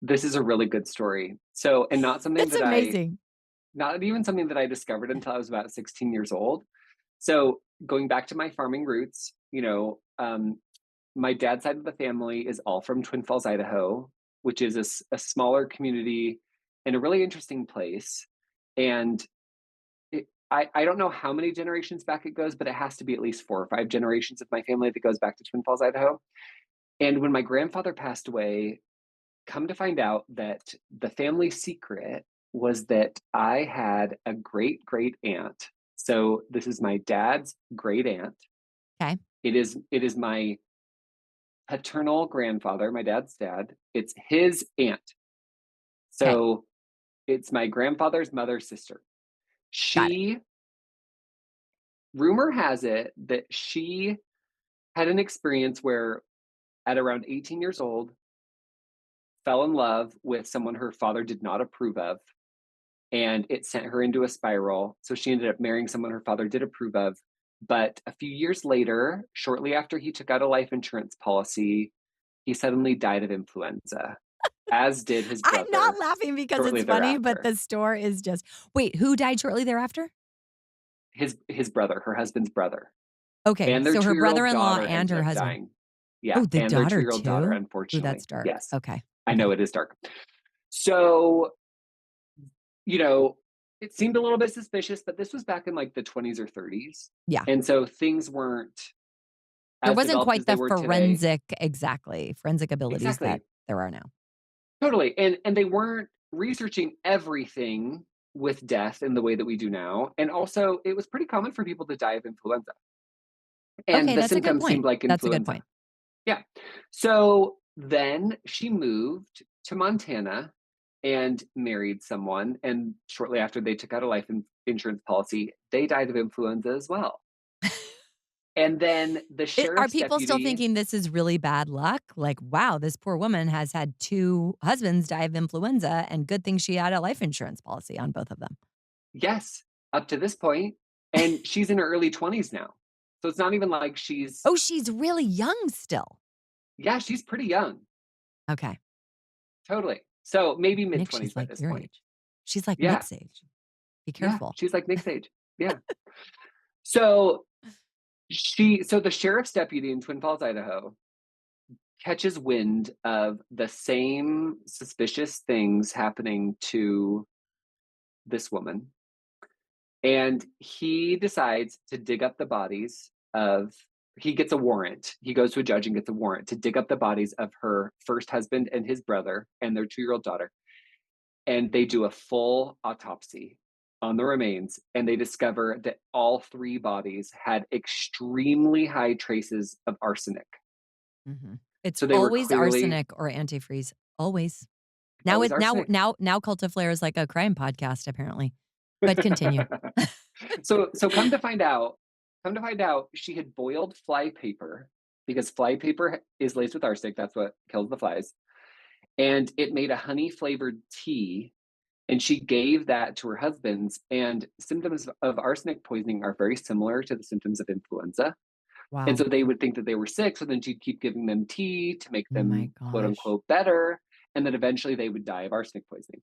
This is a really good story. So, and not something That's that I amazing. not even something that I discovered until I was about 16 years old. So, going back to my farming roots, my dad's side of the family is all from Twin Falls, Idaho, which is a smaller community and a really interesting place. And I don't know how many generations back it goes, but it has to be at least 4 or 5 generations of my family that goes back to Twin Falls, Idaho. And when my grandfather passed away, come to find out that the family secret was that I had a great great aunt. So this is my dad's great aunt. Okay. It is my paternal grandfather, my dad's dad. It's his aunt. Okay. So it's my grandfather's mother's sister. Got it. She Rumor has it that she had an experience where at around 18 years old fell in love with someone her father did not approve of, and it sent her into a spiral. So she ended up marrying someone her father did approve of. But a few years later, shortly after he took out a life insurance policy, he suddenly died of influenza, as did his I'm not brother laughing because shortly it's funny, but thereafter. the store is just wait, who died shortly thereafter? His brother, her husband's brother, Okay, and their so her 2-year-old brother-in-law daughter and ended her up husband. dying. Yeah, Oh, the and their daughter 2-year-old daughter, too? Ooh, unfortunately. that's dark. Yes, Okay. I Okay. know it is dark. So, you know, it seemed a little bit suspicious, but this was back in like the 20s or 30s. Yeah. And so things weren't There as wasn't developed as quite they the were today. forensic abilities that Exactly. there are now. Totally. And they weren't researching everything with death in the way that we do now. And also, it was pretty common for people to die of influenza. And Okay, the that's a good symptoms point. seemed like That's a good influenza. point. Yeah. So then she moved to Montana and married someone. And shortly after they took out a insurance policy, they died of influenza as well. And then the Are sheriff's people still deputy, thinking this is really bad luck? Like, wow, this poor woman has had 2 husbands die of influenza, and good thing she had a life insurance policy on both of them. yes, up to this point, and she's in her early 20s now. So it's not even like she's, Oh, she's really young still. yeah, she's pretty young. Okay. Totally. So maybe mid Nick, 20s she's by like this your point. age. She's like Yeah. Nick's age. Be Yeah. careful. She's like Nick's age. Yeah. So so the sheriff's deputy in Twin Falls, Idaho, catches wind of the same suspicious things happening to this woman. And he decides to dig up the bodies of, he gets a warrant. He goes to a judge and gets a warrant to dig up the bodies of her first husband and his brother and their 2-year-old daughter. And they do a full autopsy on the remains. And they discover that all three bodies had extremely high traces of arsenic. Mhm. It's So they were always clearly arsenic or antifreeze. Always. Now always it now arsenic. now now Cult of Flair is like a crime podcast, apparently. But continue. So come to find out, she had boiled fly paper because fly paper is laced with arsenic. That's what kills the flies. And it made a honey flavored tea. And she gave that to her husbands. And symptoms of arsenic poisoning are very similar to the symptoms of influenza. And Wow. so they would think that they were sick. So then she'd keep giving them tea to make Oh my them quote gosh. unquote better. And then eventually they would die of arsenic poisoning.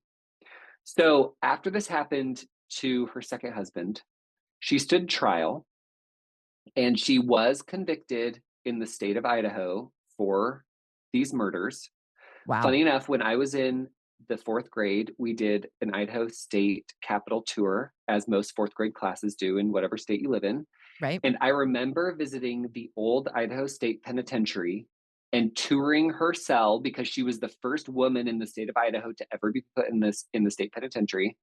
So after this happened to her second husband, she stood trial and she was convicted in the state of Idaho for these murders. Wow. Funny enough, when I was in the fourth grade, we did an Idaho State Capitol tour, as most fourth grade classes do in whatever state you live in. Right? And I remember visiting the old Idaho State Penitentiary and touring her cell because she was the first woman in the state of Idaho to ever be put in the state penitentiary.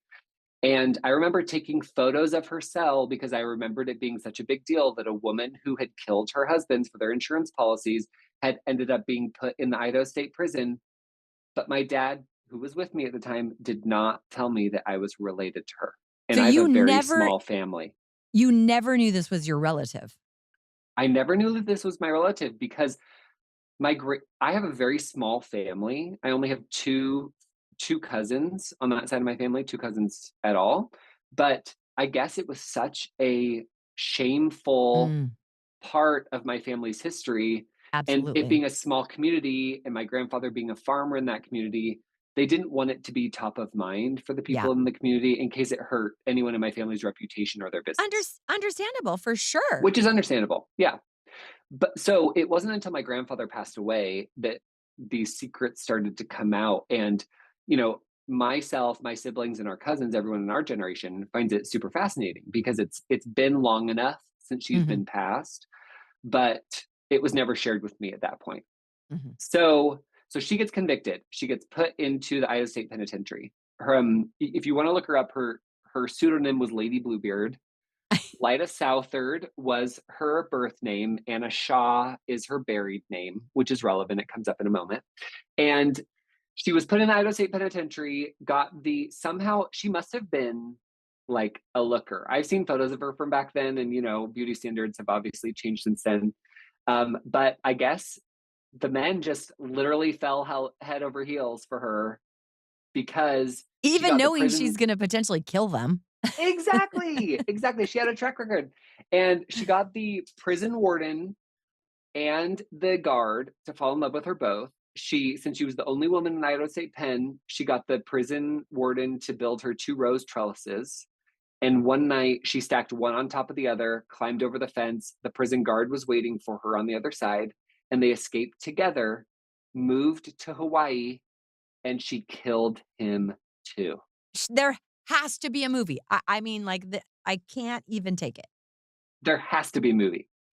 And I remember taking photos of her cell because I remembered it being such a big deal that a woman who had killed her husbands for their insurance policies had ended up being put in the Idaho State Prison. But my dad, who was with me at the time, did not tell me that I was related to her. And So I have a very small family. you never knew this was your relative? I never knew that this was my relative because I have a very small family. I only have two cousins on that side of my family, two cousins at all. But I guess it was such a shameful Mm, part of my family's history, and it absolutely. being a small community and my grandfather being a farmer in that community, they didn't want it to be top of mind for the Yeah. people in the community in case it hurt anyone in my family's reputation or their business, Understandable for sure. which is understandable. Yeah. But so it wasn't until my grandfather passed away that these secrets started to come out. And, you know, myself, my siblings, and our cousins, everyone in our generation finds it super fascinating because it's been long enough since she's Mhm, been passed, but it was never shared with me at that point. mhm. So she gets convicted. She gets put into the Idaho State Penitentiary. If you want to look her up, her pseudonym was Lady Bluebeard. Lyda Southard was her birth name. Anna Shaw is her buried name, which is relevant. It comes up in a moment. And she was put in the Idaho State Penitentiary, somehow she must have been like a looker. I've seen photos of her from back then, and beauty standards have obviously changed since then. But I guess the men just literally fell head over heels for her because she Even got the knowing she's prison. gonna potentially kill them. Exactly, exactly. She had a track record, and she got the prison warden and the guard to fall in love with her both. Since she was the only woman in Idaho State Pen, she got the prison warden to build her 2 rose trellises. And one night, she stacked one on top of the other, climbed over the fence. The prison guard was waiting for her on the other side, and they escaped together, moved to Hawaii, and she killed him too. There has to be a movie. I mean, like, I can't even take it. There has to be a movie.